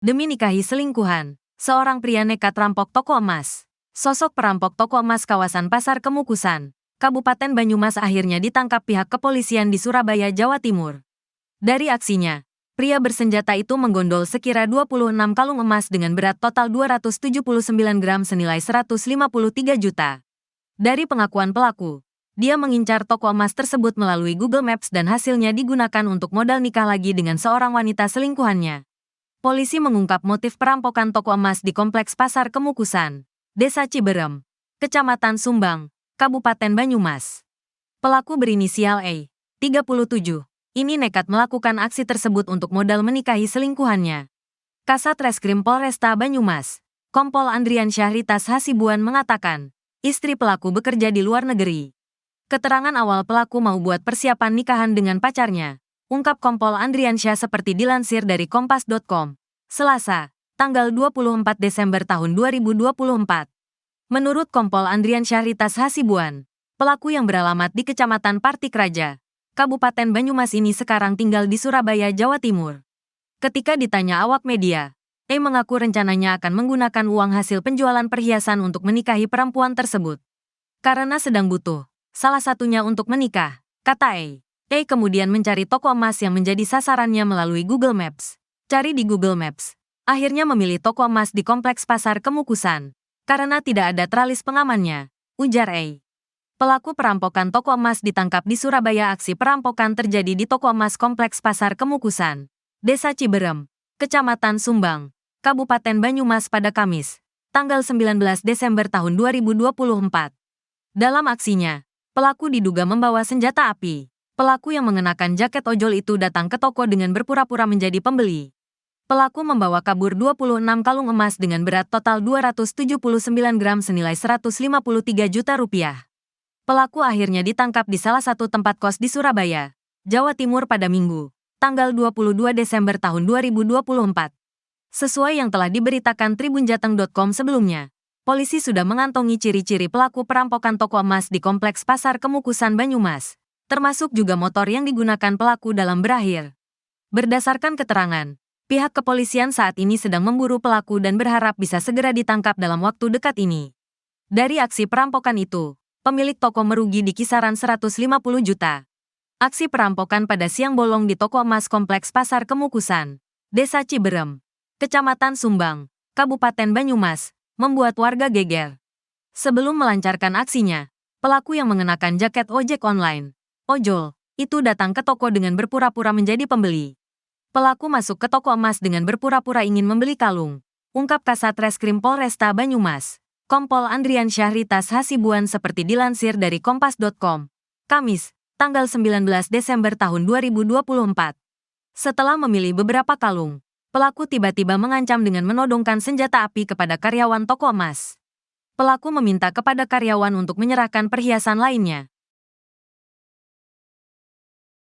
Demi nikahi selingkuhan, seorang pria nekat rampok toko emas. Sosok perampok toko emas kawasan Pasar Kemukusan, Kabupaten Banyumas akhirnya ditangkap pihak kepolisian di Surabaya, Jawa Timur. Dari aksinya, pria bersenjata itu menggondol sekira 26 kalung emas dengan berat total 279 gram senilai 153 juta. Dari pengakuan pelaku, dia mengincar toko emas tersebut melalui Google Maps dan hasilnya digunakan untuk modal nikah lagi dengan seorang wanita selingkuhannya. Polisi mengungkap motif perampokan toko emas di Kompleks Pasar Kemukusan, Desa Ciberem, Kecamatan Sumbang, Kabupaten Banyumas. Pelaku berinisial E, 37. Ini nekat melakukan aksi tersebut untuk modal menikahi selingkuhannya. Kasat Reskrim Polresta Banyumas, Kompol Andrian Syahritas Hasibuan mengatakan, istri pelaku bekerja di luar negeri. Keterangan awal pelaku mau buat persiapan nikahan dengan pacarnya, ungkap Kompol Andriansyah seperti dilansir dari Kompas.com, Selasa, tanggal 24 Desember tahun 2024. Menurut Kompol Andrian Syahritas Hasibuan, pelaku yang beralamat di Kecamatan Partikraja, Kabupaten Banyumas ini sekarang tinggal di Surabaya, Jawa Timur. Ketika ditanya awak media, E mengaku rencananya akan menggunakan uang hasil penjualan perhiasan untuk menikahi perempuan tersebut. Karena sedang butuh, salah satunya untuk menikah, kata E. E kemudian mencari toko emas yang menjadi sasarannya melalui Google Maps. Cari di Google Maps. Akhirnya memilih toko emas di Kompleks Pasar Kemukusan. Karena tidak ada teralis pengamannya, ujar E. Pelaku perampokan toko emas ditangkap di Surabaya. Aksi perampokan terjadi di toko emas Kompleks Pasar Kemukusan, Desa Ciberem, Kecamatan Sumbang, Kabupaten Banyumas pada Kamis, tanggal 19 Desember tahun 2024. Dalam aksinya, pelaku diduga membawa senjata api. Pelaku yang mengenakan jaket ojol itu datang ke toko dengan berpura-pura menjadi pembeli. Pelaku membawa kabur 26 kalung emas dengan berat total 279 gram senilai 153 juta rupiah. Pelaku akhirnya ditangkap di salah satu tempat kos di Surabaya, Jawa Timur pada Minggu, tanggal 22 Desember tahun 2024. Sesuai yang telah diberitakan tribunjateng.com sebelumnya, polisi sudah mengantongi ciri-ciri pelaku perampokan toko emas di Kompleks Pasar Kemukusan Banyumas, termasuk juga motor yang digunakan pelaku dalam berakhir. Berdasarkan keterangan, pihak kepolisian saat ini sedang memburu pelaku dan berharap bisa segera ditangkap dalam waktu dekat ini. Dari aksi perampokan itu, pemilik toko merugi di kisaran 150 juta. Aksi perampokan pada siang bolong di toko emas Kompleks Pasar Kemukusan, Desa Ciberem, Kecamatan Sumbang, Kabupaten Banyumas, membuat warga geger. Sebelum melancarkan aksinya, pelaku yang mengenakan jaket ojek online, ojol, itu datang ke toko dengan berpura-pura menjadi pembeli. Pelaku masuk ke toko emas dengan berpura-pura ingin membeli kalung, ungkap Kasat Reskrim Polresta Banyumas, Kompol Andrian Syahritas Hasibuan seperti dilansir dari Kompas.com, Kamis, tanggal 19 Desember tahun 2024. Setelah memilih beberapa kalung, pelaku tiba-tiba mengancam dengan menodongkan senjata api kepada karyawan toko emas. Pelaku meminta kepada karyawan untuk menyerahkan perhiasan lainnya.